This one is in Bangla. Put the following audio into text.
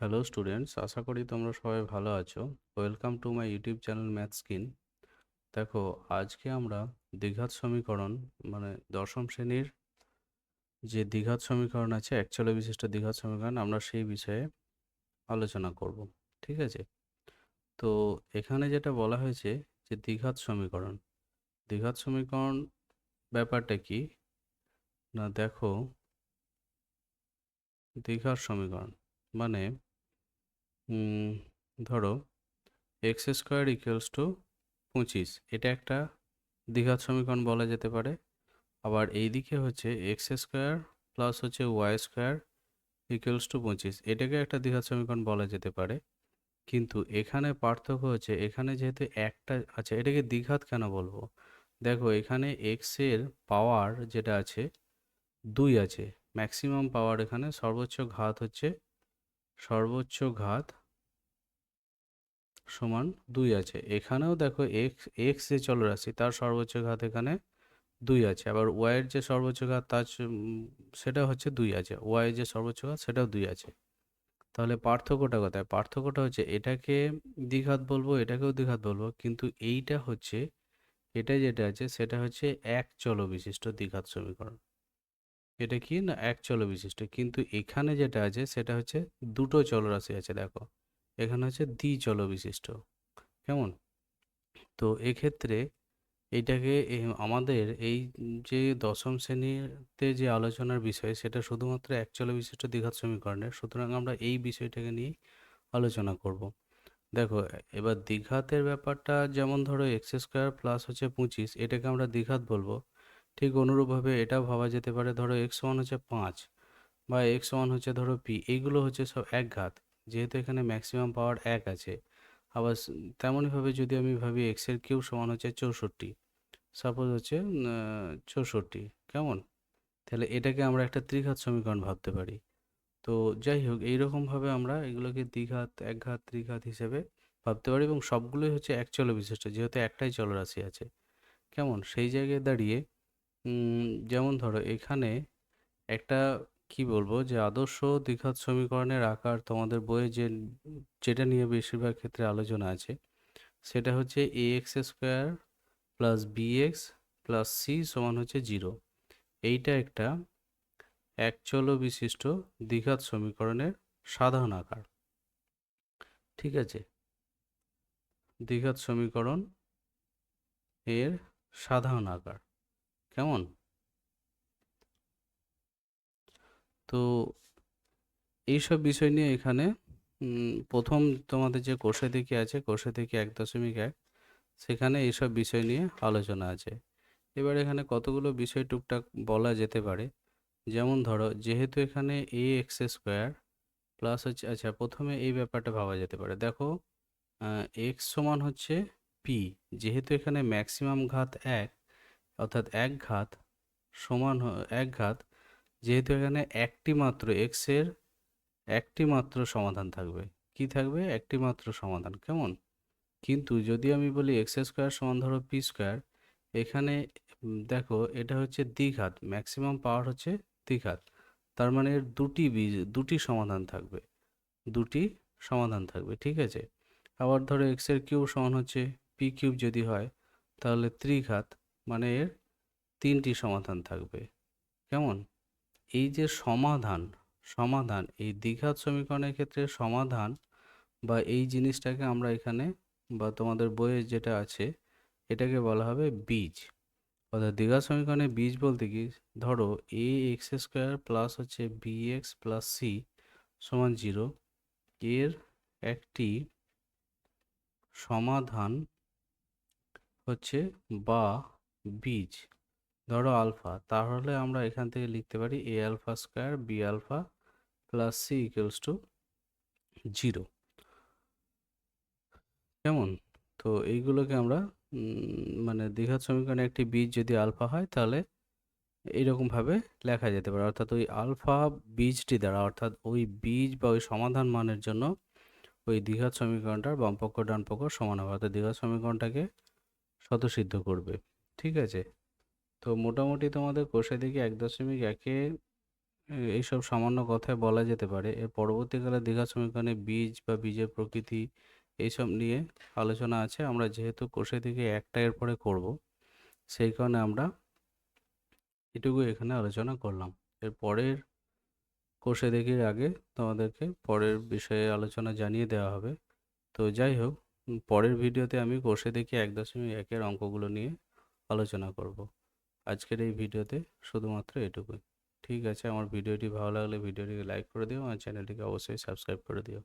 হ্যালো স্টুডেন্টস, আশা করি তোমরা সবাই ভালো আছো। Welcome to my YouTube channel math skin. দেখো, আজকে আমরা দ্বিঘাত সমীকরণ মানে দশম শ্রেণীর যে দ্বিঘাত সমীকরণ আছে, একচল বিশিষ্ট দ্বিঘাত সমীকরণ, আমরা সেই বিষয়ে আলোচনা করব। ঠিক আছে? তো এখানে যেটা বলা হয়েছে যে দ্বিঘাত সমীকরণ ব্যাপারটা কি না, দেখো, দ্বিঘাত সমীকরণ মানে ধরো এক্স স্কোয়ার ইকুয়ালস টু 25, এটা একটা দ্বিঘাত সমীকরণ বলা যেতে পারে। আবার এই দিকে হচ্ছে এক্স স্কোয়ার প্লাস হচ্ছে ওয়াই স্কোয়ার ইকুয়ালস টু 25, এটাকে একটা দ্বিঘাত সমীকরণ বলা যেতে পারে। কিন্তু এখানে পার্থক্য হচ্ছে, এখানে যেহেতু একটা আছে, এটাকে দ্বিঘাত কেন বলবো? দেখো, এখানে এক্স এর পাওয়ার যেটা আছে 2 আছে, ম্যাক্সিমাম পাওয়ার, এখানে সর্বোচ্চ ঘাত সমান 2 আছে। এখানেও দেখো এক্স এক্স যে চলরাশি তার সর্বোচ্চ ঘাত এখানে 2 আছে। আবার ওয়াইয়ের যে সর্বোচ্চ ঘাত সেটা হচ্ছে 2 আছে, ওয়াইয়ের যে সর্বোচ্চ ঘাত সেটাও 2 আছে। তাহলে পার্থক্যটা কোথায়? পার্থক্যটা হচ্ছে এটাকে দ্বিঘাত বলবো, এটাকেও দ্বিঘাত বলবো, কিন্তু এইটা হচ্ছে, এটা যেটা আছে সেটা হচ্ছে এক চল বিশিষ্ট দ্বিঘাত সমীকরণ। এটা কি না, এক চল বিশিষ্ট। কিন্তু এখানে যেটা আছে সেটা হচ্ছে দুটো চলরাশি আছে। দেখো, এখানে হচ্ছে দ্বিচল বিশিষ্ট। কেমন? তো এক্ষেত্রে এইটাকে আমাদের এই যে দশম শ্রেণীতে যে আলোচনার বিষয়, সেটা শুধুমাত্র এক চল বিশিষ্ট দ্বিঘাত সমীকরণের, সুতরাং আমরা এই বিষয়টাকে নিয়ে আলোচনা করব। দেখো, এবার দ্বিঘাতের ব্যাপারটা, যেমন ধরো এক্স স্কোয়ার প্লাস হচ্ছে 25, এটাকে আমরা দ্বিঘাত বলবো। ঠিক অনুরূপভাবে এটাও ভাবা যেতে পারে, ধরো এক্স ওয়ান হচ্ছে 5 বা এক্স ওয়ান হচ্ছে ধরো পি, এইগুলো হচ্ছে সব এক ঘাত, যেহেতু এখানে ম্যাক্সিমাম পাওয়ার 1 আছে। আবার তেমনইভাবে যদি আমি ভাবি এক্স এর কিউব সমান হচ্ছে 64, সাপোজ হচ্ছে 64। কেমন? তাহলে এটাকে আমরা একটা ত্রিঘাত সমীকরণ ভাবতে পারি। তো যাই হোক, এইরকমভাবে আমরা এগুলোকে দ্বিঘাত, একঘাত, ত্রিঘাত হিসেবে ভাবতে পারি, এবং সবগুলোই হচ্ছে এক চল বিশিষ্ট, যেহেতু একটাই চলরাশি আছে। কেমন? সেই জায়গায় দাঁড়িয়ে যেমন ধরো এখানে একটা, কি বলবো, যে আদর্শ দ্বিঘাত সমীকরণের আকার তোমাদের বইয়ে যেটা নিয়ে বেশিরভাগ ক্ষেত্রে আলোচনা আছে, সেটা হচ্ছে a x square plus b x plus c সমান হচ্ছে 0। এইটা একটা এক চল বিশিষ্ট দ্বিঘাত সমীকরণের সাধারণ আকার। ঠিক আছে? দ্বিঘাত সমীকরণ এর সাধারণ আকার। কেমন? তো এইসব বিষয় নিয়ে এখানে প্রথম তোমাদের যে কোষে দেখি আছে, কোষে দেখি 1.1, সেখানে এইসব বিষয় নিয়ে আলোচনা আছে। এবার এখানে কতগুলো বিষয় টুকটাক বলা যেতে পারে। যেমন ধরো, যেহেতু এখানে এ এক্স স্কোয়ার প্লাস হচ্ছে, আচ্ছা, প্রথমে এই ব্যাপারটা ভাবা যেতে পারে। দেখো, এক্স সমান হচ্ছে পি, যেহেতু এখানে ম্যাক্সিমাম ঘাত 1, অর্থাৎ এক ঘাত সমান এক ঘাত, যেহেতু এখানে একটি মাত্র এক্স এর একটি মাত্র সমাধান থাকবে। কি থাকবে? একটি মাত্র সমাধান। কেমন? কিন্তু যদি আমি বলি এক্স স্কোয়ার সমান ধরো পি স্কোয়ার, এখানে দেখো, এটা হচ্ছে দ্বিঘাত, ম্যাক্সিমাম পাওয়ার হচ্ছে দ্বিঘাত, তার মানে এর দুটি সমাধান থাকবে, দুটি সমাধান থাকবে। ঠিক আছে? আবার ধরো এক্স এর কিউব সমান হচ্ছে পি কিউব যদি হয়, তাহলে ত্রিঘাত, মানে এর তিনটি সমাধান থাকবে। কেমন? এই যে সমাধান এই দ্বিঘাত সমীকরণের ক্ষেত্রে সমাধান, বা এই জিনিসটাকে আমরা এখানে, বা তোমাদের বইয়ে যেটা আছে, এটাকে বলা হবে বীজ। অর্থাৎ দ্বিঘাত সমীকরণে বীজ বলতে কি, ধরো এ এক্স স্কোয়ার প্লাস হচ্ছে বি এক্স প্লাস সি সমান 0, এর একটি সমাধান হচ্ছে বা বীজ, ধরো আলফা, তাহলে আমরা এখান থেকে লিখতে পারি a alpha square b alpha plus c equals to 0। কেমন? তো এইগুলোকে আমরা মানে দ্বিঘাত সমীকরণে একটি বীজ যদি আলফা হয়, তাহলে এইরকমভাবে লেখা যেতে পারে। অর্থাৎ ওই আলফা বীজটি দ্বারা, অর্থাৎ ওই বীজ বা ওই সমাধান মানের জন্য ওই দ্বিঘাত সমীকরণটার বামপক্ষ ডানপক্ষ সমান হবে, অর্থাৎ দ্বিঘাত সমীকরণটাকে স্বতঃসিদ্ধ করবে। ঠিক আছে? তো মোটামুটি তোমাদের কোষে দেখি 1.1-এ এইসব সামান্য কথায় বলা যেতে পারে। এর পরবর্তীকালে দ্বিঘাত সমীকরণে বীজ বা বীজের প্রকৃতি এইসব নিয়ে আলোচনা আছে। আমরা যেহেতু কোষে থেকে একটা এর পরে করব, সেই কারণে আমরা এটুকু এখানে আলোচনা করলাম। এর পরের কোষে দেখির আগে তোমাদেরকে পরের বিষয়ে আলোচনা জানিয়ে দেওয়া হবে। তো যাই হোক, পরের ভিডিওতে আমি কোষে দেখি 1.1-এর অঙ্কগুলো নিয়ে আলোচনা করব। আজকের এই ভিডিওতে শুধুমাত্র এটুকুই। ঠিক আছে, আমার ভিডিওটি ভালো লাগলে ভিডিওটিকে লাইক করে দিও আর চ্যানেলটিকে অবশ্যই সাবস্ক্রাইব করে দিও।